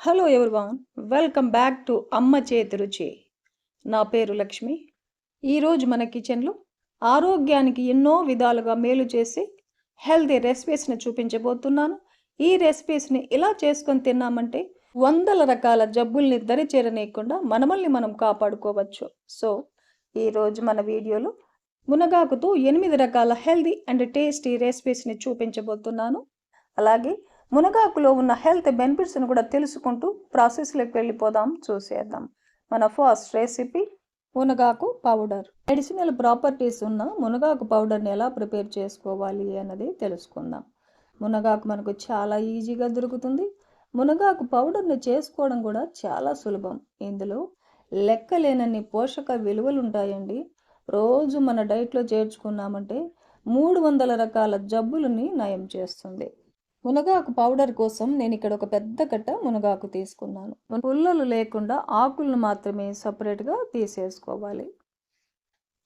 Hello everyone, welcome back to అమ్మ చేతి రుచి. నా పేరు లక్ష్మి. ఈరోజు మన కిచెన్లో ఆరోగ్యానికి ఎన్నో విధాలుగా మేలు చేసి హెల్తీ రెసిపీస్ని చూపించబోతున్నాను. ఈ రెసిపీస్ని ఇలా చేసుకొని తిన్నామంటే వందల రకాల జబ్బుల్ని దరిచేరనీయకుండా మనమల్ని మనం కాపాడుకోవచ్చు. సో ఈరోజు మన వీడియోలో మునగాకుతో 8 రకాల హెల్తీ అండ్ టేస్టీ రెసిపీస్ని చూపించబోతున్నాను. అలాగే మునగాకులో ఉన్న హెల్త్ బెనిఫిట్స్ని కూడా తెలుసుకుంటూ ప్రాసెస్లోకి వెళ్ళిపోదాం, చూసేద్దాం. మన ఫస్ట్ రెసిపీ మునగాకు పౌడర్. మెడిసినల్ ప్రాపర్టీస్ ఉన్న మునగాకు పౌడర్ని ఎలా ప్రిపేర్ చేసుకోవాలి అన్నది తెలుసుకుందాం. మునగాకు మనకు చాలా ఈజీగా దొరుకుతుంది. మునగాకు పౌడర్ని చేసుకోవడం కూడా చాలా సులభం. ఇందులో లెక్కలేనన్ని పోషక విలువలు ఉంటాయండి. రోజు మన డైట్లో చేర్చుకున్నామంటే 300 రకాల జబ్బులని నయం చేస్తుంది. మునగాకు పౌడర్ కోసం నేను ఇక్కడ ఒక పెద్ద కట్ట మునగాకు తీసుకున్నాను. పుల్లలు లేకుండా ఆకులను మాత్రమే సపరేట్గా తీసేసుకోవాలి.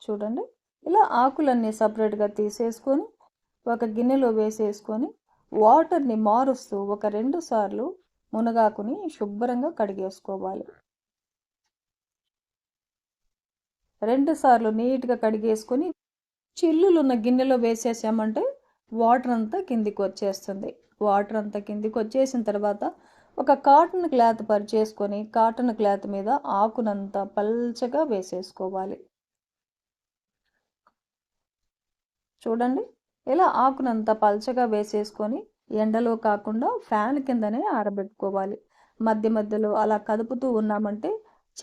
చూడండి, ఇలా ఆకులన్నీ సపరేట్గా తీసేసుకొని ఒక గిన్నెలో వేసేసుకొని వాటర్ని మారుస్తూ ఒక 2 సార్లు మునగాకుని శుభ్రంగా కడిగేసుకోవాలి. 2 సార్లు నీట్గా కడిగేసుకొని చిల్లులున్న గిన్నెలో వేసేసామంటే వాటర్ అంతా కిందికి వచ్చేస్తుంది. వాటర్ అంతా కిందికి వచ్చేసిన తర్వాత ఒక కాటన్ క్లాత్ పరిచేసుకొని కాటన్ క్లాత్ మీద ఆకునంతా పల్చగా వేసేసుకోవాలి. చూడండి, ఇలా ఆకునంతా పల్చగా వేసేసుకొని ఎండలో కాకుండా ఫ్యాన్ కిందనే ఆరబెట్టుకోవాలి. మధ్య మధ్యలో అలా కదుపుతూ ఉన్నామంటే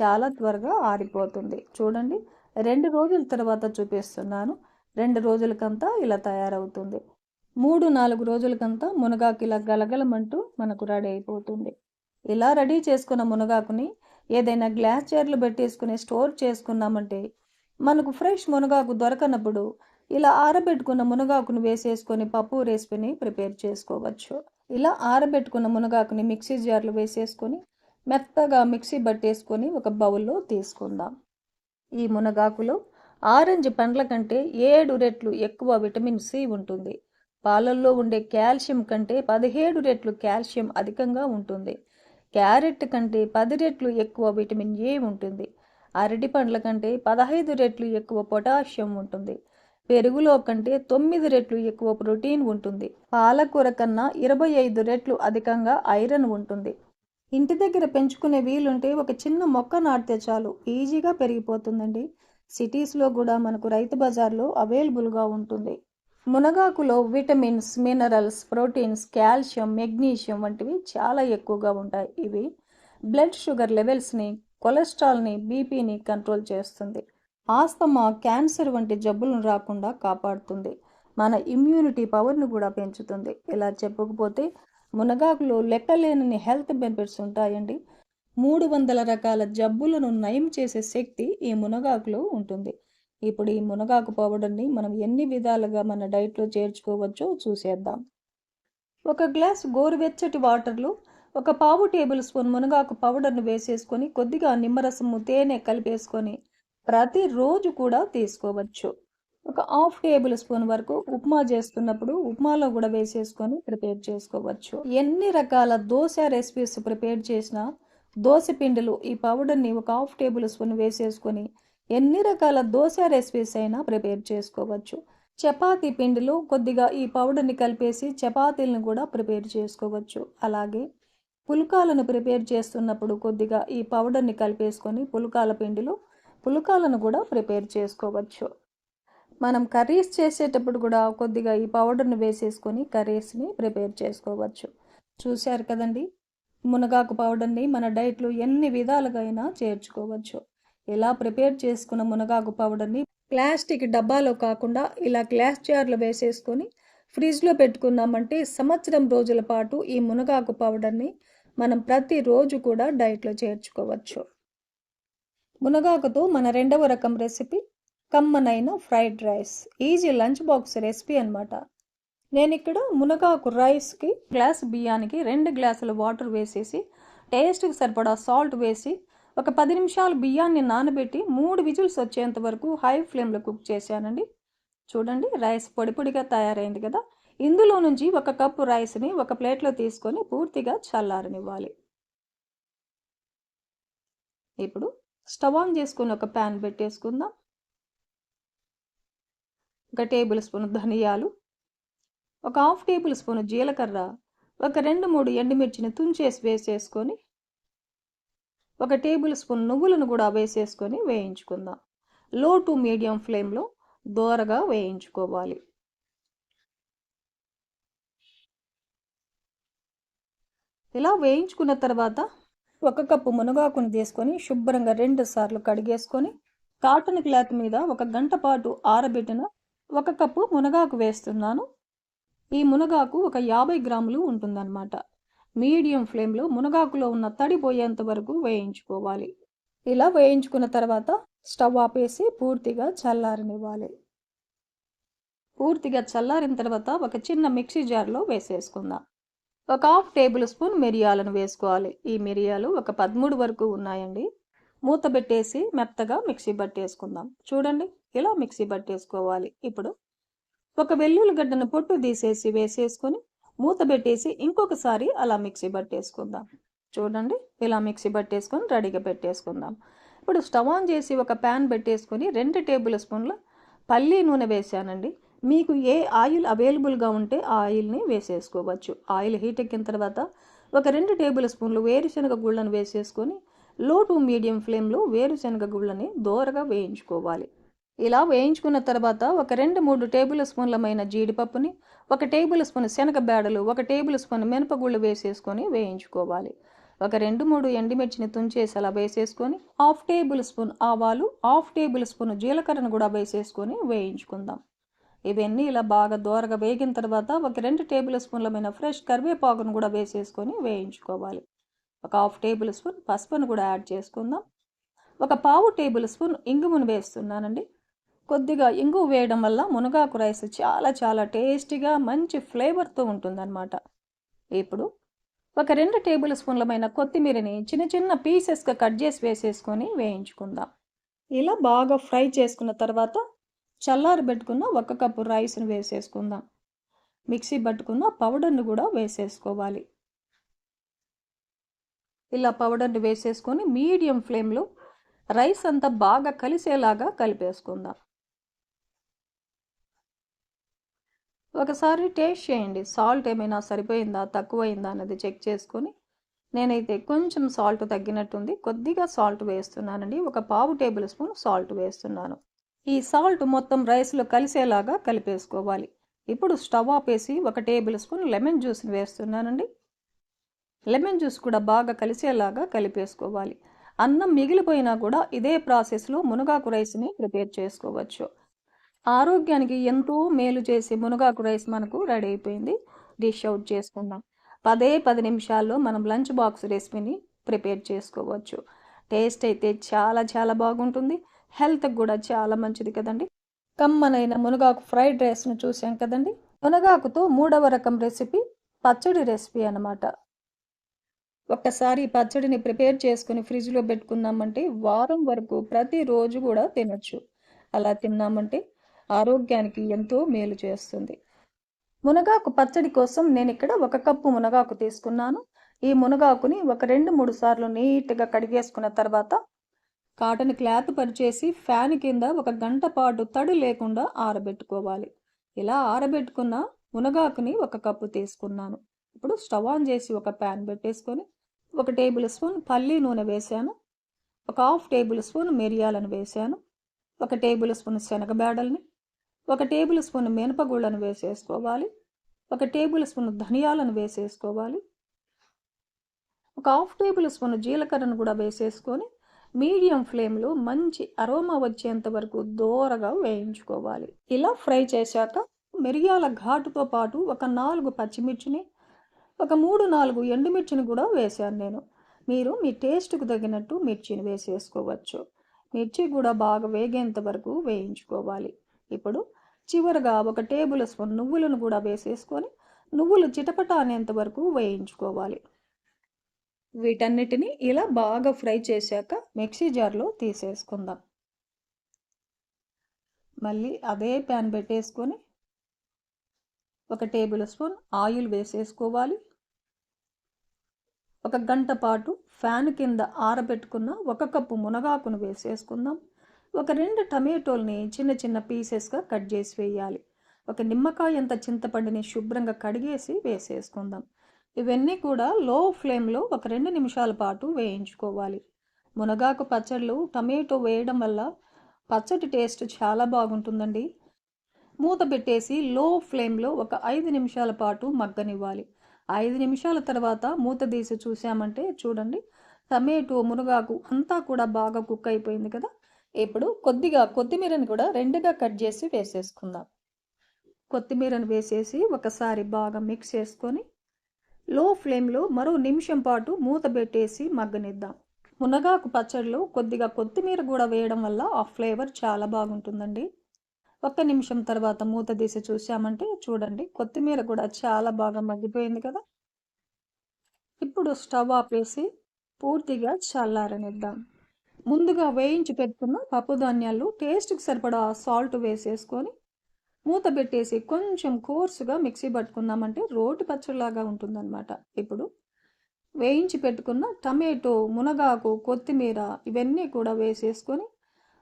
చాలా త్వరగా ఆరిపోతుంది. చూడండి, 2 రోజుల తర్వాత చూపిస్తున్నాను. 2 రోజులకంతా ఇలా తయారవుతుంది. 3-4 రోజులకంతా మునగాకు ఇలా గలగలమంటూ మనకు రెడీ అయిపోతుంది. ఇలా రెడీ చేసుకున్న మునగాకుని ఏదైనా గ్లాస్ జార్లో పెట్టేసుకుని స్టోర్ చేసుకున్నామంటే మనకు ఫ్రెష్ మునగాకు దొరకనప్పుడు ఇలా ఆరబెట్టుకున్న మునగాకుని వేసేసుకొని పప్పు రెసిపీని ప్రిపేర్ చేసుకోవచ్చు. ఇలా ఆరబెట్టుకున్న మునగాకుని మిక్సీ జార్లో వేసేసుకొని మెత్తగా మిక్సీ పట్టేసుకొని ఒక బౌల్లో తీసుకుందాం. ఈ మునగాకులో ఆరెంజ్ పండ్ల కంటే 7 రెట్లు ఎక్కువ విటమిన్ సి ఉంటుంది. పాలల్లో ఉండే కాల్షియం కంటే 17 రెట్లు కాల్షియం అధికంగా ఉంటుంది. క్యారెట్ కంటే 10 రెట్లు ఎక్కువ విటమిన్ ఏ ఉంటుంది. అరటి పండ్ల కంటే 15 రెట్లు ఎక్కువ పొటాషియం ఉంటుంది. పెరుగులో కంటే 9 రెట్లు ఎక్కువ ప్రోటీన్ ఉంటుంది. పాలకూర కన్నా 25 రెట్లు అధికంగా ఐరన్ ఉంటుంది. ఇంటి దగ్గర పెంచుకునే వీలుంటే ఒక చిన్న మొక్క నాటితే చాలు, ఈజీగా పెరిగిపోతుందండి. సిటీస్లో కూడా మనకు రైతు బజార్లో అవైలబుల్గా ఉంటుంది. మునగాకులో vitamins, minerals, proteins, calcium, magnesium వంటివి చాలా ఎక్కువగా ఉంటాయి. ఇవి బ్లడ్ షుగర్ లెవెల్స్ని, కొలెస్ట్రాల్ని, బీపీని కంట్రోల్ చేస్తుంది. ఆస్తమా, క్యాన్సర్ వంటి జబ్బులను రాకుండా కాపాడుతుంది. మన ఇమ్యూనిటీ పవర్ను కూడా పెంచుతుంది. ఇలా చెప్పకపోతే మునగాకులో లెక్కలేనన్ని హెల్త్ బెనిఫిట్స్ ఉంటాయండి. 300 రకాల జబ్బులను నయం చేసే శక్తి ఈ మునగాకులో ఉంటుంది. ఇప్పుడు ఈ మునగాకు పౌడర్ని మనం ఎన్ని విధాలుగా మన డైట్లో చేర్చుకోవచ్చో చూసేద్దాం. ఒక గ్లాస్ గోరువెచ్చటి వాటర్లో ఒక పావు టేబుల్ స్పూన్ మునగాకు పౌడర్ను వేసేసుకొని కొద్దిగా నిమ్మరసము, తేనె కలిపేసుకొని ప్రతిరోజు కూడా తీసుకోవచ్చు. ఒక హాఫ్ టేబుల్ స్పూన్ వరకు ఉప్మా చేస్తున్నప్పుడు ఉప్మాలో కూడా వేసేసుకొని ప్రిపేర్ చేసుకోవచ్చు. ఎన్ని రకాల దోశ రెసిపీస్ ప్రిపేర్ చేసినా దోశ పిండిలో ఈ పౌడర్ని ఒక హాఫ్ టేబుల్ స్పూన్ వేసేసుకొని ఎన్ని రకాల దోశ రెసిపీస్ అయినా ప్రిపేర్ చేసుకోవచ్చు. చపాతీ పిండిలో కొద్దిగా ఈ పౌడర్ని కలిపేసి చపాతీలను కూడా ప్రిపేర్ చేసుకోవచ్చు. అలాగే పుల్కాలను ప్రిపేర్ చేస్తున్నప్పుడు కొద్దిగా ఈ పౌడర్ని కలిపేసుకొని పుల్కాల పిండిలో పుల్కాలను కూడా ప్రిపేర్ చేసుకోవచ్చు. మనం కర్రీస్ చేసేటప్పుడు కూడా కొద్దిగా ఈ పౌడర్ని వేసేసుకొని కర్రీస్ని ప్రిపేర్ చేసుకోవచ్చు. చూశారు కదండి, మునగాకు పౌడర్ని మన డైట్లో ఎన్ని విధాలుగా అయినా చేర్చుకోవచ్చు. ఇలా ప్రిపేర్ చేసుకున్న మునగాకు పౌడర్ని ప్లాస్టిక్ డబ్బాలో కాకుండా ఇలా గ్లాస్ జార్లో వేసేసుకొని ఫ్రిడ్జ్లో పెట్టుకున్నామంటే సంవత్సరం రోజుల పాటు ఈ మునగాకు పౌడర్ని మనం ప్రతిరోజు కూడా డైట్లో చేర్చుకోవచ్చు. మునగాకుతో మన 2వ రకం రెసిపీ కమ్మనైన fried rice. Easy lunch box recipe అనమాట. నేను ఇక్కడ మునగాకు రైస్కి గ్లాస్ బియ్యానికి 2 గ్లాసుల వాటర్ వేసేసి టేస్ట్కి సరిపడా సాల్ట్ వేసి ఒక 10 నిమిషాలు బియ్యాన్ని నానబెట్టి 3 విజిల్స్ వచ్చేంత వరకు హై ఫ్లేమ్లో కుక్ చేశానండి. చూడండి, రైస్ పొడి పొడిగా తయారైంది కదా. ఇందులో నుంచి 1 కప్పు రైస్ని ఒక ప్లేట్లో తీసుకొని పూర్తిగా చల్లారనివ్వాలి. ఇప్పుడు స్టవ్ ఆన్ చేసుకుని ఒక ప్యాన్ పెట్టేసుకుందాం. ఒక టేబుల్ స్పూన్ ధనియాలు, ఒక హాఫ్ టేబుల్ స్పూన్ జీలకర్ర, ఒక 2-3 ఎండుమిర్చిని తుంచేసి వేసేసుకొని, ఒక టేబుల్ స్పూన్ నువ్వులను కూడా వేసేసుకొని వేయించుకుందాం. లో టు మీడియం ఫ్లేమ్లో దోరగా వేయించుకోవాలి. ఇలా వేయించుకున్న తర్వాత 1 కప్పు మునగాకుని తీసుకొని శుభ్రంగా 2 సార్లు కడిగేసుకొని కాటన్ క్లాత్ మీద 1 గంట పాటు ఆరబెట్టిన 1 కప్పు మునగాకు వేస్తున్నాను. ఈ మునగాకు ఒక 50 గ్రాములు ఉంటుందన్నమాట. మీడియం ఫ్లేమ్లో మునగాకులో ఉన్న తడి పోయేంత వరకు వేయించుకోవాలి. ఇలా వేయించుకున్న తర్వాత స్టవ్ ఆపేసి పూర్తిగా చల్లారనివ్వాలి. పూర్తిగా చల్లారిన తర్వాత ఒక చిన్న మిక్సీ జార్లో వేసేసుకుందాం. ఒక హాఫ్ టేబుల్ స్పూన్ మిరియాలను వేసుకోవాలి. ఈ మిరియాలు ఒక 13 వరకు ఉన్నాయండి. మూత పెట్టేసి మెత్తగా మిక్సీ పట్టేసుకుందాం. చూడండి, ఇలా మిక్సీ పట్టేసుకోవాలి. ఇప్పుడు ఒక వెల్లుల్లిగడ్డను పొట్టు తీసేసి వేసేసుకొని మూత పెట్టేసి ఇంకొకసారి అలా మిక్సీ పట్టేసుకుందాం. చూడండి, ఇలా మిక్సీ పట్టేసుకొని రెడీగా పెట్టేసుకుందాం. ఇప్పుడు స్టవ్ ఆన్ చేసి ఒక ప్యాన్ పెట్టేసుకొని 2 టేబుల్ స్పూన్ల పల్లి నూనె వేసానండి. మీకు ఏ ఆయిల్ అవైలబుల్గా ఉంటే ఆ ఆయిల్ని వేసేసుకోవచ్చు. ఆయిల్ హీట్ ఎక్కిన తర్వాత ఒక 2 టేబుల్ స్పూన్లు వేరుశనగ గుళ్ళను వేసేసుకొని లో టు మీడియం ఫ్లేమ్లో వేరుశనగ గుళ్ళని దోరగా వేయించుకోవాలి. ఇలా వేయించుకున్న తర్వాత ఒక 2-3 టేబుల్ స్పూన్లమైన జీడిపప్పుని, 1 టేబుల్ స్పూన్ శనగ బేడలు, 1 టేబుల్ స్పూన్ మినపగుళ్ళు వేసేసుకొని వేయించుకోవాలి. ఒక 2-3 ఎండుమిర్చిని తుంచేసి అలా వేసేసుకొని హాఫ్ టేబుల్ స్పూన్ ఆవాలు, హాఫ్ టేబుల్ స్పూన్ జీలకర్రను కూడా వేసేసుకొని వేయించుకుందాం. ఇవన్నీ ఇలా బాగా దోరగా వేగిన తర్వాత ఒక 2 టేబుల్ స్పూన్లమైన ఫ్రెష్ కరివేపాకును కూడా వేసేసుకొని వేయించుకోవాలి. ఒక హాఫ్ టేబుల్ స్పూన్ పసుపును కూడా యాడ్ చేసుకుందాం. ఒక పావు టేబుల్ స్పూన్ ఇంగువను వేస్తున్నానండి. కొద్దిగా ఇంగువ వేయడం వల్ల మునగాకు రైస్ చాలా టేస్టీగా మంచి ఫ్లేవర్తో ఉంటుందన్నమాట. ఇప్పుడు ఒక 2 టేబుల్ స్పూన్లమైన కొత్తిమీరని చిన్న పీసెస్గా కట్ చేసి వేసేసుకొని వేయించుకుందాం. ఇలా బాగా ఫ్రై చేసుకున్న తర్వాత చల్లారబెట్టుకున్న 1 కప్పు రైస్ను వేసేసుకుందాం. మిక్సీ పట్టుకున్న పౌడర్ను కూడా వేసేసుకోవాలి. ఇలా పౌడర్ని వేసేసుకొని మీడియం ఫ్లేమ్లో రైస్ అంతా బాగా కలిసేలాగా కలిపేసుకుందాం. ఒకసారి టేస్ట్ చేయండి, సాల్ట్ ఏమైనా సరిపోయిందా తక్కువైందా అన్నది చెక్ చేసుకొని. నేనైతే కొంచెం సాల్ట్ తగ్గినట్టుంది, కొద్దిగా సాల్ట్ వేస్తున్నానండి. ఒక పావు టేబుల్ స్పూన్ సాల్ట్ వేస్తున్నాను. ఈ సాల్ట్ మొత్తం రైస్లో కలిసేలాగా కలిపేసుకోవాలి. ఇప్పుడు స్టవ్ ఆపేసి 1 టేబుల్ స్పూన్ లెమన్ జ్యూస్ని వేస్తున్నానండి. లెమన్ జ్యూస్ కూడా బాగా కలిసేలాగా కలిపేసుకోవాలి. అన్నం మిగిలిపోయినా కూడా ఇదే ప్రాసెస్లో మునగాకు రైస్ని ప్రిపేర్ చేసుకోవచ్చు. ఆరోగ్యానికి ఎంతో మేలు చేసే మునగాకు రైస్ మనకు రెడీ అయిపోయింది. డిష్ అవుట్ చేసుకుందాం. 10 నిమిషాల్లో మనం లంచ్ బాక్స్ రెసిపీని ప్రిపేర్ చేసుకోవచ్చు. టేస్ట్ అయితే చాలా బాగుంటుంది. హెల్త్కి కూడా చాలా మంచిది కదండి. కమ్మనైన మునగాకు ఫ్రైడ్ రైస్ను చూసాం కదండి. మునగాకుతో 3వ రకం రెసిపీ పచ్చడి రెసిపీ అన్నమాట. ఒక్కసారి పచ్చడిని ప్రిపేర్ చేసుకుని ఫ్రిడ్జ్లో పెట్టుకున్నామంటే వారం వరకు ప్రతిరోజు కూడా తినొచ్చు. అలా తిన్నామంటే ఆరోగ్యానికి ఎంతో మేలు చేస్తుంది. మునగాకు పచ్చడి కోసం నేను ఇక్కడ 1 కప్పు మునగాకు తీసుకున్నాను. ఈ మునగాకుని ఒక 2-3 సార్లు నీట్గా కడిగేసుకున్న తర్వాత కాటన్ క్లాత్ పరిచేసి ఫ్యాన్ కింద 1 గంట పాటు తడి లేకుండా ఆరబెట్టుకోవాలి. ఇలా ఆరబెట్టుకున్న మునగాకుని 1 కప్పు తీసుకున్నాను. ఇప్పుడు స్టవ్ ఆన్ చేసి ఒక ప్యాన్ పెట్టేసుకొని 1 టేబుల్ స్పూన్ పల్లి నూనె వేసాను. ఒక హాఫ్ టేబుల్ స్పూన్ మిరియాలను వేసాను. 1 టేబుల్ స్పూన్ శనగబేడల్ని, 1 టేబుల్ స్పూన్ మినపగుళ్ళను వేసేసుకోవాలి. 1 టేబుల్ స్పూన్ ధనియాలను వేసేసుకోవాలి. ఒక హాఫ్ టేబుల్ స్పూన్ జీలకర్రను కూడా వేసేసుకొని మీడియం ఫ్లేమ్లో మంచి అరోమా వచ్చేంత వరకు దోరగా వేయించుకోవాలి. ఇలా ఫ్రై చేశాక మిరియాల ఘాటుతో పాటు ఒక 4 పచ్చిమిర్చిని, ఒక 3-4 ఎండుమిర్చిని కూడా వేశాను నేను. మీరు మీ టేస్ట్కు తగినట్టు మిర్చిని వేసేసుకోవచ్చు. మిర్చి కూడా బాగా వేగేంత వరకు వేయించుకోవాలి. ఇప్పుడు చివరగా 1 టేబుల్ స్పూన్ నువ్వులను కూడా వేసేసుకొని నువ్వులు చిటపట అనేంత వరకు వేయించుకోవాలి. వీటన్నిటిని ఇలా బాగా ఫ్రై చేశాక మిక్సీ జార్లో తీసేసుకుందాం. మళ్ళీ అదే ప్యాన్ పెట్టేసుకొని 1 టేబుల్ స్పూన్ ఆయిల్ వేసేసుకోవాలి. ఒక గంట పాటు ఫ్యాన్ కింద ఆరబెట్టుకున్న 1 కప్పు మునగాకును వేసేసుకుందాం. ఒక 2 టమాటోల్ని చిన్న చిన్న పీసెస్గా కట్ చేసి వేయాలి. ఒక నిమ్మకాయ అంత చింతపండుని శుభ్రంగా కడిగేసి వేసేసుకుందాం. ఇవన్నీ కూడా లో ఫ్లేమ్లో ఒక 2 నిమిషాల పాటు వేయించుకోవాలి. మునగాకు పచ్చళ్ళు టమాటో వేయడం వల్ల పచ్చడి టేస్ట్ చాలా బాగుంటుందండి. మూత పెట్టేసి లో ఫ్లేమ్లో ఒక 5 నిమిషాల పాటు మగ్గనివ్వాలి. 5 నిమిషాల తర్వాత మూత తీసి చూసామంటే చూడండి, టమాటో మునగాకు అంతా కూడా బాగా కుక్ అయిపోయింది కదా. ఇప్పుడు కొద్దిగా కొత్తిమీరని కూడా 2గా కట్ చేసి వేసేసుకుందాం. కొత్తిమీరను వేసేసి ఒకసారి బాగా మిక్స్ చేసుకొని లో ఫ్లేమ్లో మరో నిమిషం పాటు మూత పెట్టేసి మగ్గనిద్దాం. మునగాకు పచ్చడిలో కొద్దిగా కొత్తిమీర కూడా వేయడం వల్ల ఆ ఫ్లేవర్ చాలా బాగుంటుందండి. 1 నిమిషం తర్వాత మూత తీసి చూసామంటే చూడండి, కొత్తిమీర కూడా చాలా బాగా మగ్గిపోయింది కదా. ఇప్పుడు స్టవ్ ఆపేసి పూర్తిగా చల్లారనిద్దాం. ముందుగా వేయించి పెట్టుకున్న పప్పు ధాన్యాలు టేస్ట్కి సరిపడా సాల్ట్ వేసేసుకొని మూత పెట్టేసి కొంచెం కోర్సుగా మిక్సీ పట్టుకున్నామంటే రోటి పచ్చడిలాగా ఉంటుందన్నమాట. ఇప్పుడు వేయించి పెట్టుకున్న టమాటో, మునగాకు, కొత్తిమీర ఇవన్నీ కూడా వేసేసుకొని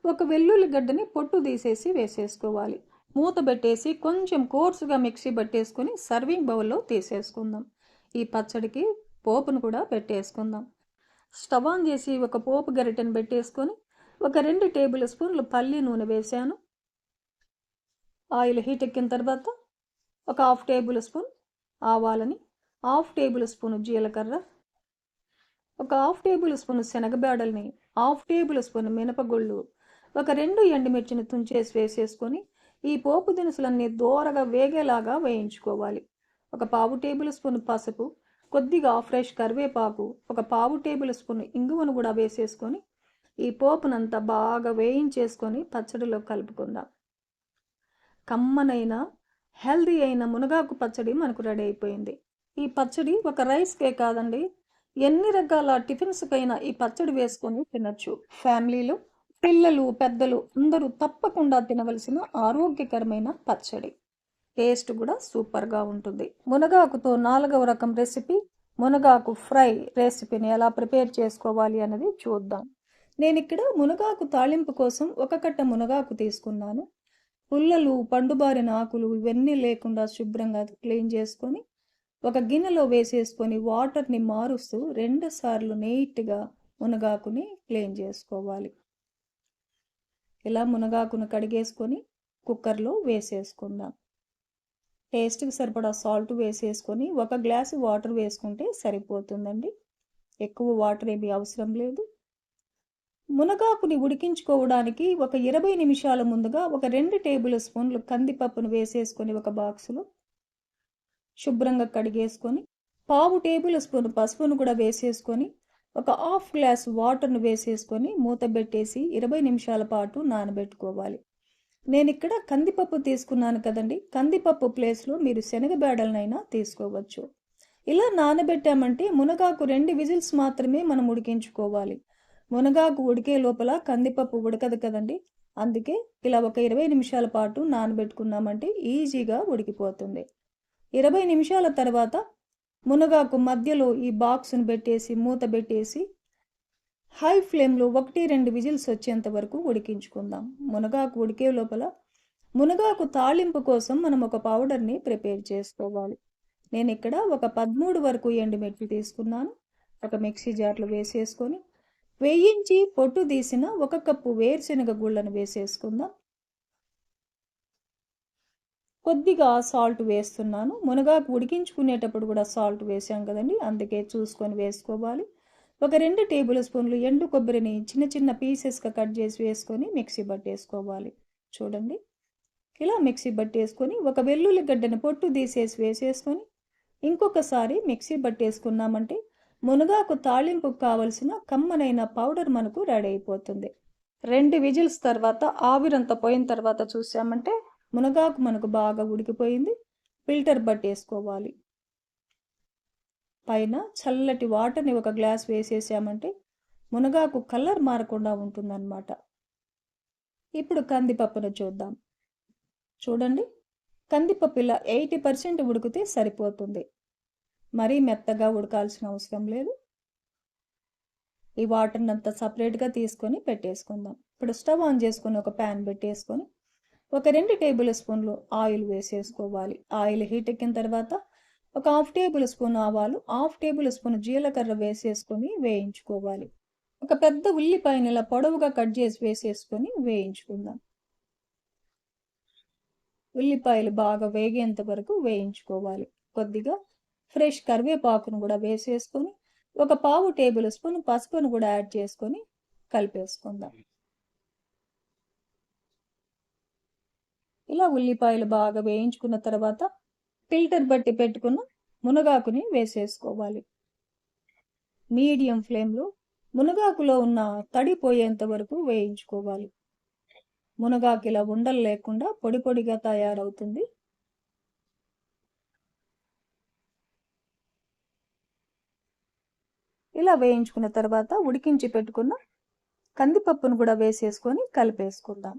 ఒక వెల్లుల్లి గడ్డని పొట్టు తీసేసి వేసేసుకోవాలి. మూత పెట్టేసి కొంచెం కోర్సుగా మిక్సీ పట్టేసుకొని సర్వింగ్ బౌల్లో తీసేసుకుందాం. ఈ పచ్చడికి పోపును కూడా పెట్టేసుకుందాం. స్టవ్ ఆన్ చేసి ఒక పోపు గరిటెను పెట్టేసుకొని ఒక 2 టేబుల్ స్పూన్లు పల్లి నూనె వేసాను. ఆయిల్ హీట్ ఎక్కిన తర్వాత ఒక 1/2 టేబుల్ స్పూన్ ఆవాలని, 1/2 టేబుల్ స్పూన్ జీలకర్ర, ఒక 1/2 టేబుల్ స్పూన్ శనగబేడల్ని, 1/2 టేబుల్ స్పూన్ మినపగుళ్ళు, ఒక 2 ఎండుమిర్చిని తుంచేసి వేసేసుకొని ఈ పోపు దినుసులన్నీ దోరగా వేగేలాగా వేయించుకోవాలి. ఒక 1/2 టేబుల్ స్పూన్ పసుపు, కొద్దిగా ఫ్రెష్ కరివేపాకు, ఒక 1/2 టేబుల్ స్పూన్ ఇంగువను కూడా వేసేసుకొని ఈ పోపునంతా బాగా వేయించేసుకొని పచ్చడిలో కలుపుకుందాం. కమ్మనైన హెల్దీ అయిన మునగాకు పచ్చడి మనకు రెడీ అయిపోయింది. ఈ పచ్చడి ఒక రైస్కే కాదండి, ఎన్ని రకాల టిఫిన్స్కైనా ఈ పచ్చడి వేసుకొని తినచ్చు. ఫ్యామిలీలో పిల్లలు, పెద్దలు అందరూ తప్పకుండా తినవలసిన ఆరోగ్యకరమైన పచ్చడి. టేస్ట్ కూడా సూపర్గా ఉంటుంది. మునగాకుతో 4వ రకం రెసిపీ మునగాకు ఫ్రై రెసిపీని ఎలా ప్రిపేర్ చేసుకోవాలి అనేది చూద్దాం. నేను ఇక్కడ మునగాకు తాళింపు కోసం 1 కట్ట మునగాకు తీసుకున్నాను. పుల్లలు, పండుబారిన ఆకులు ఇవన్నీ లేకుండా శుభ్రంగా క్లీన్ చేసుకొని ఒక గిన్నెలో వేసేసుకొని వాటర్ని మారుస్తూ 2 సార్లు నీట్గా మునగాకుని క్లీన్ చేసుకోవాలి. ఇలా మునగాకును కడిగేసుకొని కుక్కర్లో వేసేసుకుందాం. టేస్ట్కి సరిపడా సాల్ట్ వేసేసుకొని 1 గ్లాసు వాటర్ వేసుకుంటే సరిపోతుందండి. ఎక్కువ వాటర్ ఏమీ అవసరం లేదు. మునగాకుని ఉడికించుకోవడానికి ఒక 20 నిమిషాల ముందుగా ఒక 2 టేబుల్ స్పూన్లు కందిపప్పును వేసేసుకొని ఒక బాక్సులో శుభ్రంగా కడిగేసుకొని 1/2 టేబుల్ స్పూన్ పసుపును కూడా వేసేసుకొని ఒక 1/2 గ్లాస్ వాటర్ను వేసేసుకొని మూత పెట్టేసి 20 నిమిషాల పాటు నానబెట్టుకోవాలి. నేను ఇక్కడ కందిపప్పు తీసుకున్నాను కదండి, కందిపప్పు ప్లేస్లో మీరు శనగబేడలనైనా తీసుకోవచ్చు. ఇలా నానబెట్టామంటే మునగాకు 2 విజిల్స్ మాత్రమే మనం ఉడికించుకోవాలి. మునగాకు ఉడికే లోపల కందిపప్పు ఉడకదు కదండి, అందుకే ఇలా ఒక 20 నిమిషాల పాటు నానబెట్టుకున్నామంటే ఈజీగా ఉడికిపోతుంది. 20 నిమిషాల తర్వాత మునగాకు మధ్యలో ఈ బాక్స్ను పెట్టేసి మూత పెట్టేసి హై ఫ్లేమ్లో 1-2 విజిల్స్ వచ్చేంత వరకు ఉడికించుకుందాం. మునగాకు ఉడికే లోపల మునగాకు తాళింపు కోసం మనం ఒక పౌడర్ని ప్రిపేర్ చేసుకోవాలి. నేను ఇక్కడ ఒక 13 వరకు ఎండుమిర్చి తీసుకున్నాను. ఒక మిక్సీ జార్లో వేసేసుకొని వేయించి పొట్టు తీసిన 1 కప్పు వేరుశనగ గుళ్ళను వేసేసుకుందాం. కొద్దిగా సాల్ట్ వేస్తున్నాను. మునగాకు ఉడికించుకునేటప్పుడు కూడా సాల్ట్ వేసాం కదండి, అందుకే చూసుకొని వేసుకోవాలి. ఒక 2 టేబుల్ స్పూన్లు ఎండు కొబ్బరిని చిన్న చిన్న పీసెస్గా కట్ చేసి వేసుకొని మిక్సీ పట్టేసుకోవాలి. చూడండి, ఇలా మిక్సీ పట్టేసుకొని ఒక వెల్లుల్లి గడ్డని పొట్టు తీసేసి వేసేసుకొని ఇంకొకసారి మిక్సీ పట్టేసుకున్నామంటే మునగాకు తాళింపుకు కావలసిన కమ్మనైన పౌడర్ మనకు రెడీ అయిపోతుంది. 2 విజిల్స్ తర్వాత ఆవిరంతా పోయిన తర్వాత చూసామంటే మునగాకు మనకు బాగా ఉడికిపోయింది. ఫిల్టర్ పట్టేసుకోవాలి. పైన చల్లటి వాటర్ని 1 గ్లాస్ వేసేసామంటే మునగాకు కలర్ మారకుండా ఉంటుందన్నమాట. ఇప్పుడు కందిపప్పును చూద్దాం. చూడండి, కందిపప్పు ఇలా 80% ఉడికితే సరిపోతుంది. మరీ మెత్తగా ఉడకాల్సిన అవసరం లేదు. ఈ వాటర్ని అంతా సపరేట్గా తీసుకొని పెట్టేసుకుందాం. ఇప్పుడు స్టవ్ ఆన్ చేసుకొని ఒక ప్యాన్ పెట్టేసుకొని ఒక 2 టేబుల్ స్పూన్లు ఆయిల్ వేసేసుకోవాలి. ఆయిల్ హీట్ ఎక్కిన తర్వాత ఒక హాఫ్ టేబుల్ స్పూన్ ఆవాలు, హాఫ్ టేబుల్ స్పూన్ జీలకర్ర వేసేసుకొని వేయించుకోవాలి. ఒక పెద్ద ఉల్లిపాయని ఇలా పొడవుగా కట్ చేసి వేసేసుకొని వేయించుకుందాం. ఉల్లిపాయలు బాగా వేగేంత వరకు వేయించుకోవాలి. కొద్దిగా ఫ్రెష్ కరివేపాకును కూడా వేసేసుకొని ఒక పావు టేబుల్ స్పూన్ పసుపును కూడా యాడ్ చేసుకొని కలిపేసుకుందాం. ఇలా ఉల్లిపాయలు బాగా వేయించుకున్న తర్వాత ఫిల్టర్ బట్టి పెట్టుకున్న మునగాకుని వేసేసుకోవాలి. మీడియం ఫ్లేమ్లో మునగాకులో ఉన్న తడి పోయేంత వరకు వేయించుకోవాలి. మునగాకు ఇలా ఉండలు లేకుండా పొడి పొడిగా తయారవుతుంది. ఇలా వేయించుకున్న తర్వాత ఉడికించి పెట్టుకున్న కందిపప్పును కూడా వేసేసుకొని కలిపేసుకుందాం.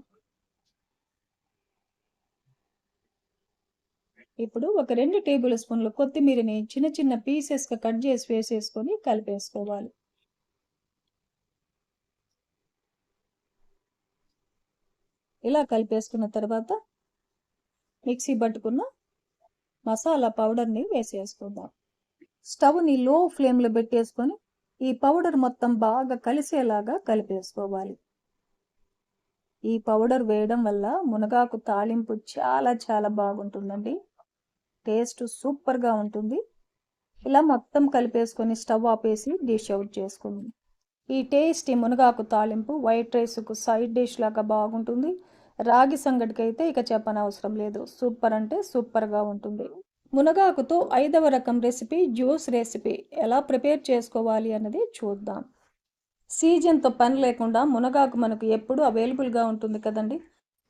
ఇప్పుడు ఒక 2 టేబుల్ స్పూన్లు కొత్తిమీరని చిన్న చిన్న పీసెస్గా కట్ చేసి వేసేసుకొని కలిపేసుకోవాలి. ఇలా కలిపేసుకున్న తర్వాత మిక్సీ పట్టుకున్న మసాలా పౌడర్ని వేసేసుకుందాం. స్టవ్ని లో ఫ్లేమ్లో పెట్టేసుకొని ఈ పౌడర్ మొత్తం బాగా కలిసేలాగా కలిపేసుకోవాలి. ఈ పౌడర్ వేయడం వల్ల మునగాకు తాలింపు చాలా బాగుంటుందండి. టేస్ట్ సూపర్గా ఉంటుంది. ఇలా మొత్తం కలిపేసుకొని స్టవ్ ఆపేసి డిష్ అవుట్ చేసుకుందాం. ఈ టేస్టీ మునగాకు తాలింపు వైట్ రైస్కు సైడ్ డిష్ లాగా బాగుంటుంది. రాగి సంగటికి అయితే ఇక చెప్పనవసరం లేదు. సూపర్ అంటే సూపర్గా ఉంటుంది. మునగాకుతో 5వ రకం రెసిపీ జ్యూస్ రెసిపీ ఎలా ప్రిపేర్ చేసుకోవాలి అన్నది చూద్దాం. సీజన్తో పని లేకుండా మునగాకు మనకు ఎప్పుడు అవైలబుల్గా ఉంటుంది కదండి.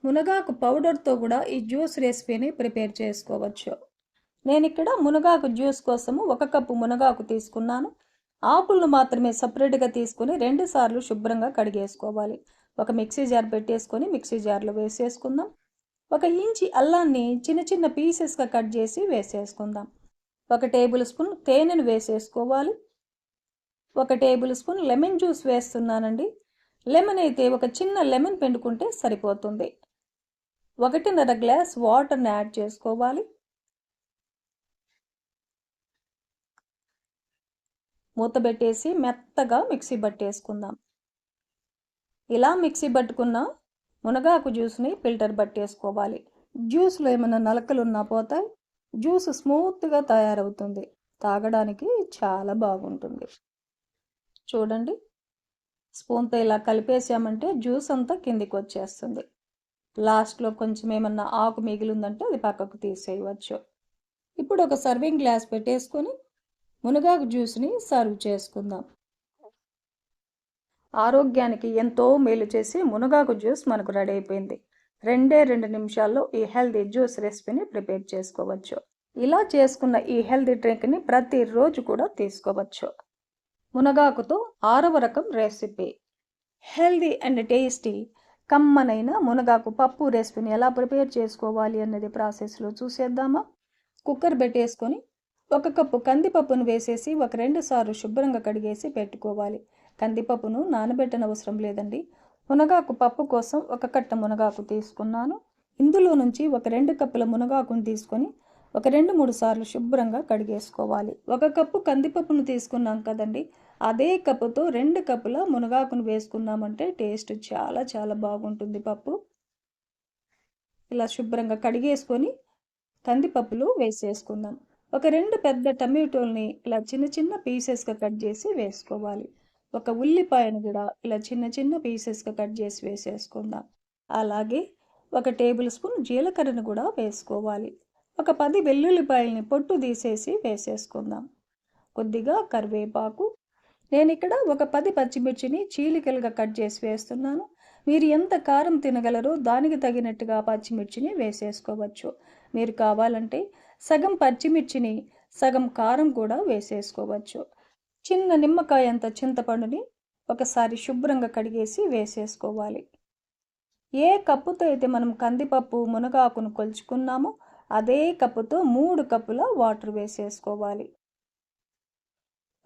మునగాకు పౌడర్తో కూడా ఈ జ్యూస్ రెసిపీని ప్రిపేర్ చేసుకోవచ్చు. నేను ఇక్కడ మునగాకు జ్యూస్ కోసము 1 కప్పు మునగాకు తీసుకున్నాను. ఆకులను మాత్రమే సపరేట్గా తీసుకొని 2 సార్లు శుభ్రంగా కడిగేసుకోవాలి. ఒక మిక్సీ జార్ పెట్టేసుకొని మిక్సీ జార్లో వేసేసుకుందాం. 1 ఇంచి అల్లాన్ని చిన్న చిన్న పీసెస్గా కట్ చేసి వేసేసుకుందాం. 1 టేబుల్ స్పూన్ తేనెను వేసేసుకోవాలి. 1 టేబుల్ స్పూన్ లెమన్ జ్యూస్ వేస్తున్నానండి. లెమన్ అయితే ఒక చిన్న లెమన్ పిండుకుంటే సరిపోతుంది. 1.5 గ్లాస్ వాటర్ని యాడ్ చేసుకోవాలి. మూత పెట్టేసి మెత్తగా మిక్సీ పట్టేసుకుందాం. ఇలా మిక్సీ పట్టుకున్న మునగాకు జ్యూస్ని ఫిల్టర్ పట్టేసుకోవాలి. జ్యూస్లో ఏమైనా నలకలున్నా పోతాయి. జ్యూస్ స్మూత్గా తయారవుతుంది. తాగడానికి చాలా బాగుంటుంది. చూడండి, స్పూన్తో ఇలా కలిపేసామంటే జ్యూస్ అంతా కిందికి వచ్చేస్తుంది. లాస్ట్లో కొంచెం ఏమన్నా ఆకు మిగిలిందంటే అది పక్కకు తీసేయవచ్చు. ఇప్పుడు ఒక సర్వింగ్ గ్లాస్ పెట్టేసుకొని మునగాకు జ్యూస్ని సర్వ్ చేసుకుందాం. ఆరోగ్యానికి ఎంతో మేలు చేసి మునగాకు జ్యూస్ మనకు రెడీ అయిపోయింది. 2 నిమిషాల్లో ఈ హెల్దీ జ్యూస్ రెసిపీని ప్రిపేర్ చేసుకోవచ్చు. ఇలా చేసుకున్న ఈ హెల్దీ డ్రింక్ని ప్రతిరోజు కూడా తీసుకోవచ్చు. మునగాకుతో 6వ రకం రెసిపీ హెల్దీ అండ్ టేస్టీ కమ్మనైన మునగాకు పప్పు రెసిపీని ఎలా ప్రిపేర్ చేసుకోవాలి అన్నది ప్రాసెస్లో చూసేద్దామా. కుక్కర్ పెట్టేసుకొని 1 కప్పు కందిపప్పును వేసేసి 2 సార్లు శుభ్రంగా కడిగేసి పెట్టుకోవాలి. కందిపప్పును నానబెట్టనవసరం లేదండి. మునగాకు పప్పు కోసం 1 కట్ట మునగాకు తీసుకున్నాను. ఇందులో నుంచి 2 కప్పుల మునగాకును తీసుకొని 2-3 సార్లు శుభ్రంగా కడిగేసుకోవాలి. 1 కప్పు కందిపప్పును తీసుకున్నాం కదండి, అదే కప్పుతో 2 కప్పుల మునగాకును వేసుకున్నామంటే టేస్ట్ చాలా బాగుంటుంది పప్పు. ఇలా శుభ్రంగా కడిగేసుకొని కందిపప్పులు వేసేసుకుందాం. 2 పెద్ద టమాటోల్ని ఇలా చిన్న పీసెస్గా కట్ చేసి వేసుకోవాలి. 1 ఉల్లిపాయను కూడా ఇలా చిన్న పీసెస్గా కట్ చేసి వేసేసుకుందాం. అలాగే 1 టేబుల్ స్పూన్ జీలకర్రను కూడా వేసుకోవాలి. 10 వెల్లుల్లిపాయల్ని పొట్టు తీసేసి వేసేసుకుందాం. కొద్దిగా కరివేపాకు. నేను ఇక్కడ 10 పచ్చిమిర్చిని చీలికలుగా కట్ చేసి వేస్తున్నాను. మీరు ఎంత కారం తినగలరో దానికి తగినట్టుగా పచ్చిమిర్చిని వేసేసుకోవచ్చు. మీరు కావాలంటే సగం పచ్చిమిర్చిని సగం కారం కూడా వేసేసుకోవచ్చు. చిన్న నిమ్మకాయ అంత చింతపండుని ఒకసారి శుభ్రంగా కడిగేసి వేసేసుకోవాలి. ఏ కప్పుతో అయితే మనం కందిపప్పు మునగాకును కొలుచుకున్నామో అదే కప్పుతో 3 కప్పుల వాటర్ వేసేసుకోవాలి.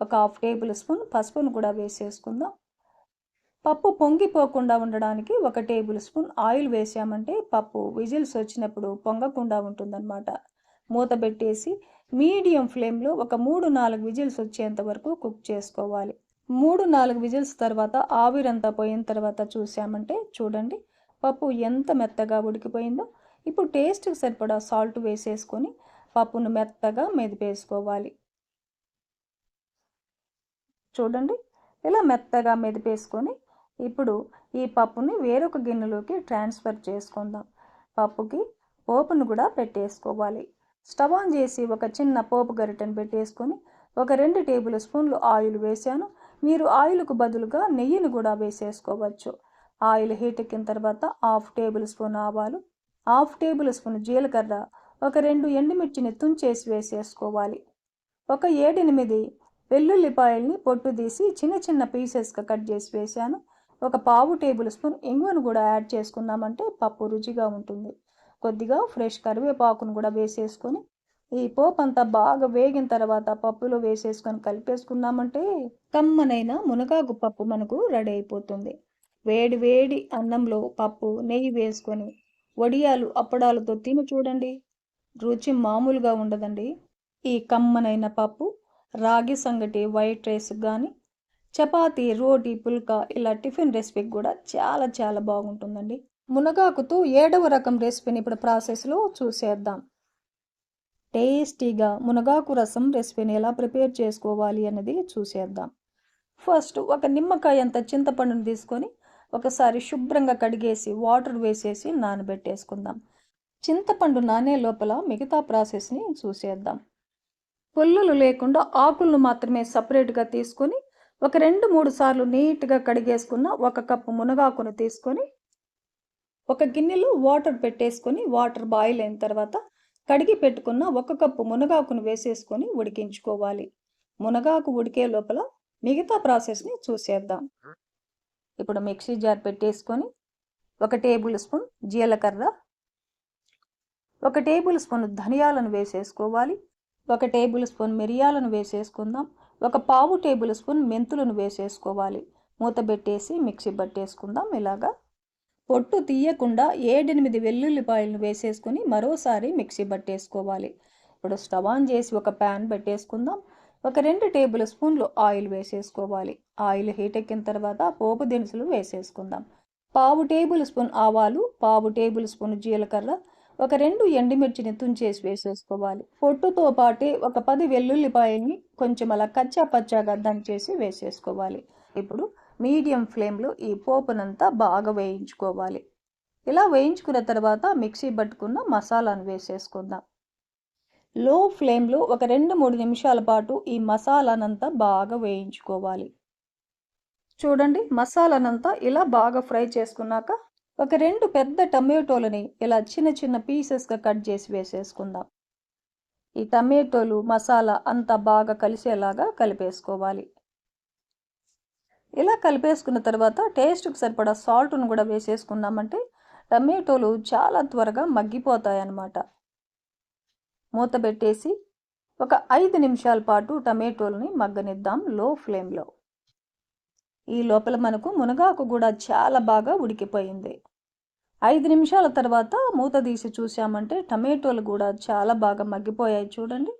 ఒక 1/2 టేబుల్ స్పూన్ పసుపును కూడా వేసేసుకుందాం. పప్పు పొంగిపోకుండా ఉండడానికి 1 టేబుల్ స్పూన్ ఆయిల్ వేసామంటే పప్పు విజిల్స్ వచ్చినప్పుడు పొంగకుండా ఉంటుందన్నమాట. మూత పెట్టేసి మీడియం ఫ్లేమ్లో ఒక 3-4 విజిల్స్ వచ్చేంత వరకు కుక్ చేసుకోవాలి. 3-4 విజిల్స్ తర్వాత ఆవిరంతా పోయిన తర్వాత చూసామంటే చూడండి పప్పు ఎంత మెత్తగా ఉడికిపోయిందో. ఇప్పుడు టేస్ట్కి సరిపడా సాల్ట్ వేసేసుకొని పప్పును మెత్తగా మెదిపేసుకోవాలి. చూడండి ఇలా మెత్తగా మెదిపేసుకొని ఇప్పుడు ఈ పప్పుని వేరొక గిన్నెలోకి ట్రాన్స్ఫర్ చేసుకుందాం. పప్పుకి పోపును కూడా పెట్టేసుకోవాలి. స్టవ్ ఆన్ చేసి ఒక చిన్న పోపు గరిటెను పెట్టేసుకొని ఒక 2 టేబుల్ స్పూన్లు ఆయిల్ వేసాను. మీరు ఆయిల్కు బదులుగా నెయ్యిని కూడా వేసేసుకోవచ్చు. ఆయిల్ హీట్ ఎక్కిన తర్వాత 1/2 టేబుల్ స్పూన్ ఆవాలు, 1/2 టేబుల్ స్పూన్ జీలకర్ర, ఒక 2 ఎండుమిర్చిని తుంచేసి వేసేసుకోవాలి. ఒక 7-8 వెల్లుల్లిపాయల్ని పొట్టు తీసి చిన్న చిన్న పీసెస్గా కట్ చేసి వేసాను. ఒక 1/2 టేబుల్ స్పూన్ ఇంగువను కూడా యాడ్ చేసుకున్నామంటే పప్పు రుచిగా ఉంటుంది. కొద్దిగా ఫ్రెష్ కరివేపాకును కూడా వేసేసుకొని ఈ పోపు అంతా బాగా వేగిన తర్వాత పప్పులో వేసేసుకొని కలిపేసుకున్నామంటే కమ్మనైన మునగాకు పప్పు మనకు రెడీ అయిపోతుంది. వేడి వేడి అన్నంలో పప్పు నెయ్యి వేసుకొని వడియాలు అప్పడాలతో తిని చూడండి, రుచి మామూలుగా ఉండదండి. ఈ కమ్మనైన పప్పు రాగి సంగటి వైట్ రైస్ కానీ చపాతీ, రోటీ, పుల్కా ఇలా టిఫిన్ రెసిపీకి కూడా చాలా చాలా బాగుంటుందండి. మునగాకుతో 7వ రకం రెసిపీని ఇప్పుడు ప్రాసెస్లో చూసేద్దాం. టేస్టీగా మునగాకు రసం రెసిపీని ఎలా ప్రిపేర్ చేసుకోవాలి అన్నది చూసేద్దాం. ఫస్ట్ ఒక నిమ్మకాయ అంత చింతపండుని తీసుకొని ఒకసారి శుభ్రంగా కడిగేసి వాటర్ వేసేసి నానబెట్టేసుకుందాం. చింతపండు నానే లోపల మిగతా ప్రాసెస్ని చూసేద్దాం. పుల్లలు లేకుండా ఆకులను మాత్రమే సపరేట్గా తీసుకొని ఒక 2-3 సార్లు నీట్గా కడిగేసుకున్న 1 కప్పు మునగాకును తీసుకొని ఒక గిన్నెలో వాటర్ పెట్టేసుకొని వాటర్ బాయిల్ అయిన తర్వాత కడిగి పెట్టుకున్న 1 కప్పు మునగాకును వేసేసుకొని ఉడికించుకోవాలి. మునగాకు ఉడికే లోపల మిగతా ప్రాసెస్ని చూసేద్దాం. ఇప్పుడు మిక్సీ జార్ పెట్టేసుకొని 1 టేబుల్ స్పూన్ జీలకర్ర, 1 టేబుల్ స్పూన్ ధనియాలను వేసేసుకోవాలి. 1 టేబుల్ స్పూన్ మిరియాలను వేసేసుకుందాం. 1/4 టేబుల్ స్పూన్ మెంతులను వేసేసుకోవాలి. మూత పెట్టేసి మిక్సీ పట్టేసుకుందాం. ఇలాగా పొట్టు తీయకుండా 7-8 వెల్లుల్లిపాయలను వేసేసుకొని మరోసారి మిక్సీ పట్టేసుకోవాలి. ఇప్పుడు స్టవ్ ఆన్ చేసి ఒక ప్యాన్ పెట్టేసుకుందాం. ఒక 2 టేబుల్ స్పూన్లు ఆయిల్ వేసేసుకోవాలి. ఆయిల్ హీట్ ఎక్కిన తర్వాత పోపు దినుసులు వేసేసుకుందాం. 1/2 టేబుల్ స్పూన్ ఆవాలు, 1/2 టేబుల్ స్పూన్ జీలకర్ర, ఒక 2 ఎండుమిర్చిని తుంచేసి వేసేసుకోవాలి. పొట్టుతో పాటే ఒక 10 వెల్లుల్లిపాయని కొంచెం అలా కచ్చా పచ్చాగా దంచేసి వేసేసుకోవాలి. ఇప్పుడు మీడియం ఫ్లేమ్లో ఈ పోపునంతా బాగా వేయించుకోవాలి. ఇలా వేయించుకున్న తర్వాత మిక్సీ పట్టుకున్న మసాలాను వేసేసుకుందాం. లో ఫ్లేమ్లో ఒక 2-3 నిమిషాల పాటు ఈ మసాలానంతా బాగా వేయించుకోవాలి. చూడండి మసాలానంతా ఇలా బాగా ఫ్రై చేసుకున్నాక ఒక 2 పెద్ద టమాటోలని ఇలా చిన్న చిన్న పీసెస్గా కట్ చేసి వేసేసుకుందాం. ఈ టమాటోలు మసాలా అంతా బాగా కలిసేలాగా కలిపేసుకోవాలి. ఇలా కలిపేసుకున్న తర్వాత టేస్ట్కి సరిపడా సాల్ట్ను కూడా వేసేసుకున్నామంటే టమాటోలు చాలా త్వరగా మగ్గిపోతాయి అన్నమాట. మూత పెట్టేసి ఒక 5 నిమిషాల పాటు టమాటోలని మగ్గనిద్దాం లో ఫ్లేమ్లో. ఈ లోపల మనకు మునగాకు కూడా చాలా బాగా ఉడికిపోయింది. 5 నిమిషాల తర్వాత మూత తీసి చూసామంటే టమాటోలు కూడా చాలా బాగా మగ్గిపోయాయి. చూడండి,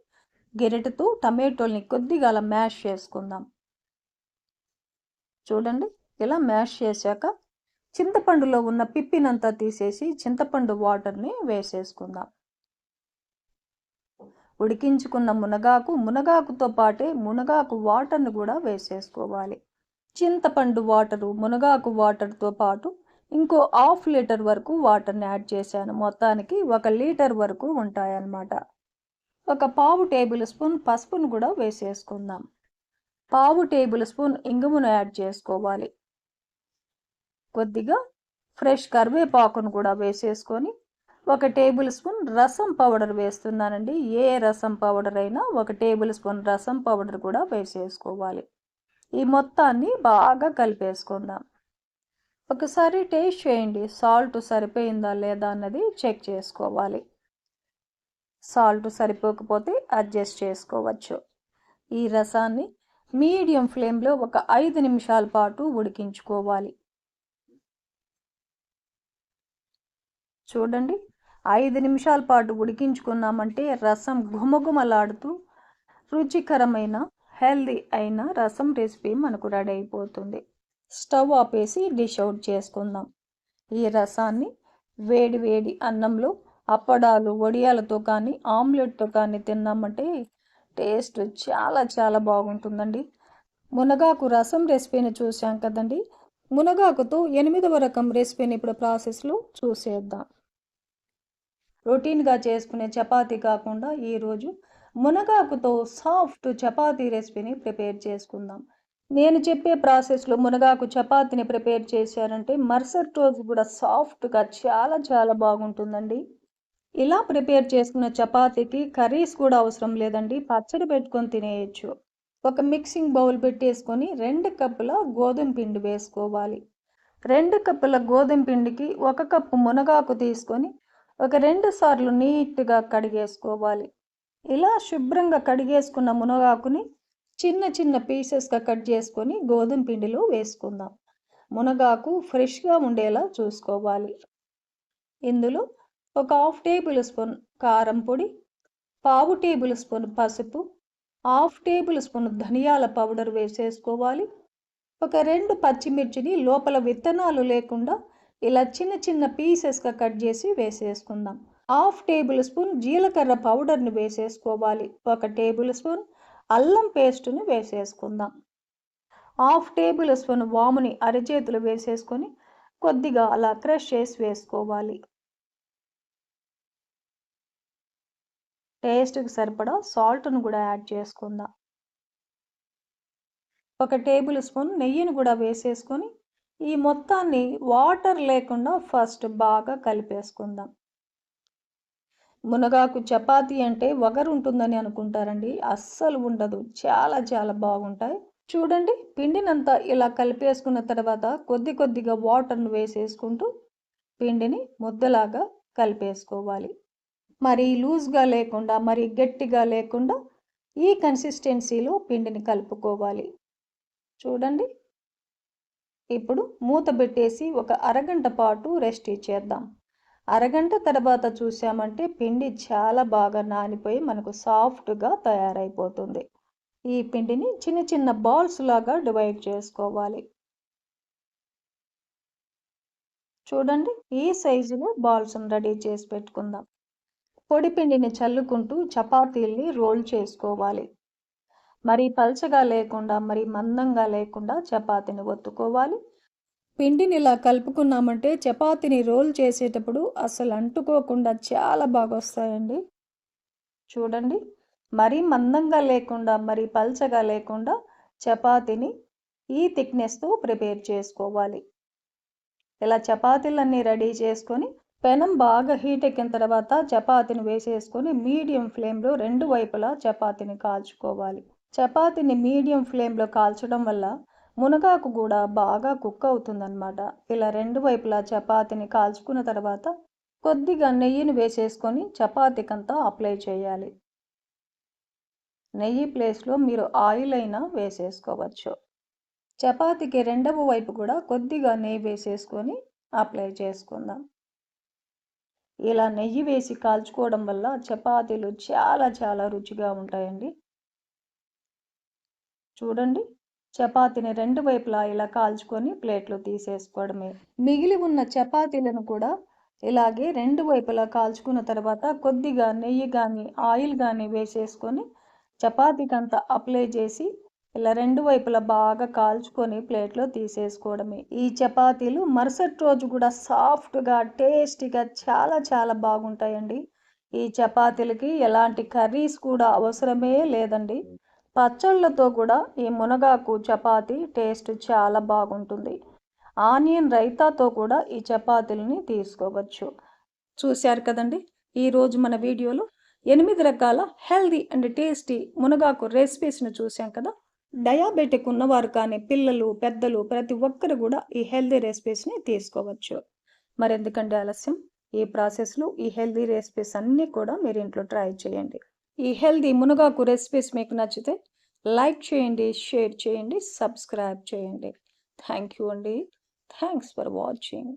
గెరిటతో టమాటోల్ని కొద్దిగా అలా మ్యాష్ చేసుకుందాం. చూడండి ఇలా మ్యాష్ చేశాక చింతపండులో ఉన్న పిప్పినంతా తీసేసి చింతపండు వాటర్ని వేసేసుకుందాం. ఉడికించుకున్న మునగాకుతో పాటే మునగాకు వాటర్ని కూడా వేసేసుకోవాలి. చింతపండు వాటరు మునగాకు వాటర్తో పాటు ఇంకో 1/2 లీటర్ వరకు వాటర్ని యాడ్ చేశాను. మొత్తానికి 1 లీటర్ వరకు ఉంటాయన్నమాట. ఒక 1/2 టేబుల్ స్పూన్ పసుపును కూడా వేసేసుకుందాం. 1/2 టేబుల్ స్పూన్ ఇంగువను యాడ్ చేసుకోవాలి. కొద్దిగా ఫ్రెష్ కరివేపాకును కూడా వేసేసుకొని 1 టేబుల్ స్పూన్ రసం పౌడర్ వేస్తున్నానండి. ఏ రసం పౌడర్ అయినా 1 టేబుల్ స్పూన్ రసం పౌడర్ కూడా వేసేసుకోవాలి. ఈ మొత్తాన్ని బాగా కలిపేసుకుందాం. ఒకసారి టేస్ట్ చేయండి, సాల్ట్ సరిపోయిందా లేదా అన్నది చెక్ చేసుకోవాలి. సాల్ట్ సరిపోకపోతే అడ్జస్ట్ చేసుకోవచ్చు. ఈ రసాన్ని మీడియం ఫ్లేమ్లో ఒక 5 నిమిషాల పాటు ఉడికించుకోవాలి. చూడండి, 5 నిమిషాల పాటు ఉడికించుకున్నామంటే రసం ఘుమఘుమలాడుతూ రుచికరమైన హెల్దీ అయిన రసం రెసిపీ మనకు రెడీ అయిపోతుంది. స్టవ్ ఆపేసి డిష్ అవుట్ చేసుకుందాం. ఈ రసాన్ని వేడి వేడి అన్నంలో అప్పడాలు వడియాలతో కానీ ఆమ్లెట్తో కానీ తిన్నామంటే టేస్ట్ చాలా చాలా బాగుంటుందండి. మునగాకు రసం రెసిపీని చూసాం కదండి. మునగాకుతో 8వ రకం రెసిపీని ఇప్పుడు ప్రాసెస్లో చూసేద్దాం. రొటీన్గా చేసుకునే చపాతీ కాకుండా ఈరోజు మునగాకుతో సాఫ్ట్ చపాతీ రెసిపీని ప్రిపేర్ చేసుకుందాం. నేను చెప్పే ప్రాసెస్లో మునగాకు చపాతీని ప్రిపేర్ చేశారంటే మరుసటి రోజు కూడా సాఫ్ట్గా చాలా చాలా బాగుంటుందండి. ఇలా ప్రిపేర్ చేసుకున్న చపాతీకి కర్రీస్ కూడా అవసరం లేదండి, పచ్చడి పెట్టుకొని తినేయచ్చు. ఒక మిక్సింగ్ బౌల్ పెట్టేసుకొని 2 కప్పుల గోధుమ పిండి వేసుకోవాలి. 2 కప్పుల గోధుమ పిండికి 1 కప్పు మునగాకు తీసుకొని ఒక 2 సార్లు నీట్గా కడిగేసుకోవాలి. ఇలా శుభ్రంగా కడిగేసుకున్న మునగాకుని చిన్న చిన్న పీసెస్గా కట్ చేసుకొని గోధుమ పిండిలో వేసుకుందాం. మునగాకు ఫ్రెష్గా ఉండేలా చూసుకోవాలి. ఇందులో ఒక 1/2 టేబుల్ స్పూన్ కారం పొడి, 1/2 టేబుల్ స్పూన్ పసుపు, 1/2 టేబుల్ స్పూన్ ధనియాల పౌడర్ వేసేసుకోవాలి. ఒక 2 పచ్చిమిర్చిని లోపల విత్తనాలు లేకుండా ఇలా చిన్న చిన్న పీసెస్గా కట్ చేసి వేసేసుకుందాం. 1/2 టేబుల్ స్పూన్ జీలకర్ర పౌడర్ని వేసేసుకోవాలి. 1 టేబుల్ స్పూన్ అల్లం పేస్టుని వేసేసుకుందాం. 1/2 టేబుల్ స్పూన్ వాముని అరచేతులు వేసేసుకొని కొద్దిగా అలా క్రష్ చేసి వేసుకోవాలి. టేస్ట్కి సరిపడా సాల్ట్ను కూడా యాడ్ చేసుకుందాం. 1 టేబుల్ స్పూన్ నెయ్యిని కూడా వేసేసుకొని ఈ మొత్తాన్ని వాటర్ లేకుండా ఫస్ట్ బాగా కలిపేసుకుందాం. మునగాకు చపాతీ అంటే వగరు ఉంటుందని అనుకుంటారండి, అస్సలు ఉండదు. చాలా చాలా బాగుంటాయి. చూడండి, పిండినంతా ఇలా కలిపేసుకున్న తర్వాత కొద్ది కొద్దిగా వాటర్ను వేసేసుకుంటూ పిండిని ముద్దలాగా కలిపేసుకోవాలి. మరి లూజ్గా లేకుండా మరి గట్టిగా లేకుండా ఈ కన్సిస్టెన్సీలో పిండిని కలుపుకోవాలి. చూడండి, ఇప్పుడు మూత పెట్టేసి ఒక అరగంట పాటు రెస్ట్ ఇచ్చేద్దాం. అరగంట తర్వాత చూసామంటే పిండి చాలా బాగా నానిపోయి మనకు సాఫ్ట్గా తయారైపోతుంది. ఈ పిండిని చిన్న చిన్న బాల్స్ లాగా డివైడ్ చేసుకోవాలి. చూడండి, ఈ సైజులో బాల్స్ని రెడీ చేసి పెట్టుకుందాం. పొడి పిండిని చల్లుకుంటూ చపాతీల్ని రోల్ చేసుకోవాలి. మరి పల్చగా లేకుండా మరి మందంగా లేకుండా చపాతీని ఒత్తుకోవాలి. పిండిని ఇలా కలుపుకున్నామంటే చపాతీని రోల్ చేసేటప్పుడు అసలు అంటుకోకుండా చాలా బాగా వస్తాయండి. చూడండి, మరీ మందంగా లేకుండా మరి పల్చగా లేకుండా చపాతీని ఈ థిక్నెస్తో ప్రిపేర్ చేసుకోవాలి. ఇలా చపాతీలన్నీ రెడీ చేసుకొని పెనం బాగా హీట్ ఎక్కిన తర్వాత చపాతీని వేసేసుకొని మీడియం ఫ్లేమ్లో 2 వైపులా చపాతీని కాల్చుకోవాలి. చపాతీని మీడియం ఫ్లేమ్లో కాల్చడం వల్ల మునగాకు కూడా బాగా కుక్ అవుతుందన్నమాట. ఇలా 2 వైపులా చపాతీని కాల్చుకున్న తర్వాత కొద్దిగా నెయ్యిని వేసేసుకొని చపాతీకంతా అప్లై చేయాలి. నెయ్యి ప్లేస్లో మీరు ఆయిల్ అయినా వేసేసుకోవచ్చు. చపాతీకి 2వ వైపు కూడా కొద్దిగా నెయ్యి వేసేసుకొని అప్లై చేసుకుందాం. ఇలా నెయ్యి వేసి కాల్చుకోవడం వల్ల చపాతీలు చాలా చాలా రుచిగా ఉంటాయండి. చూడండి, చపాతీని 2 వైపులా ఇలా కాల్చుకొని ప్లేట్లో తీసేసుకోవడమే. మిగిలి ఉన్న చపాతీలను కూడా ఇలాగే 2 వైపులా కాల్చుకున్న తర్వాత కొద్దిగా నెయ్యి కానీ ఆయిల్ కానీ వేసేసుకొని చపాతీకంతా అప్లై చేసి ఇలా 2 వైపులా బాగా కాల్చుకొని ప్లేట్లో తీసేసుకోవడమే. ఈ చపాతీలు మరుసటి రోజు కూడా సాఫ్ట్గా టేస్టీగా చాలా చాలా బాగుంటాయండి. ఈ చపాతీలకి ఎలాంటి కర్రీస్ కూడా అవసరమే లేదండి. పచ్చళ్ళతో కూడా ఈ మునగాకు చపాతీ టేస్ట్ చాలా బాగుంటుంది. ఆనియన్ రైతాతో కూడా ఈ చపాతీలని తీసుకోవచ్చు. చూశారు కదండి, ఈరోజు మన వీడియోలో 8 రకాల హెల్దీ అండ్ టేస్టీ మునగాకు రెసిపీస్ని చూసాం కదా. డయాబెటిక్ ఉన్నవారు కానీ పిల్లలు పెద్దలు ప్రతి ఒక్కరు కూడా ఈ హెల్దీ రెసిపీస్ని తీసుకోవచ్చు. మరెందుకంటే ఆలస్యం, ఈ ప్రాసెస్లో ఈ హెల్దీ రెసిపీస్ అన్నీ కూడా మీరు ఇంట్లో ట్రై చేయండి. ఈ హెల్దీ మునగాకు రెసిపీస్ మీకు నచ్చితే లైక్ చేయండి, షేర్ చేయండి, సబ్స్క్రైబ్ చేయండి. థ్యాంక్ యూ అండి. Thanks for watching.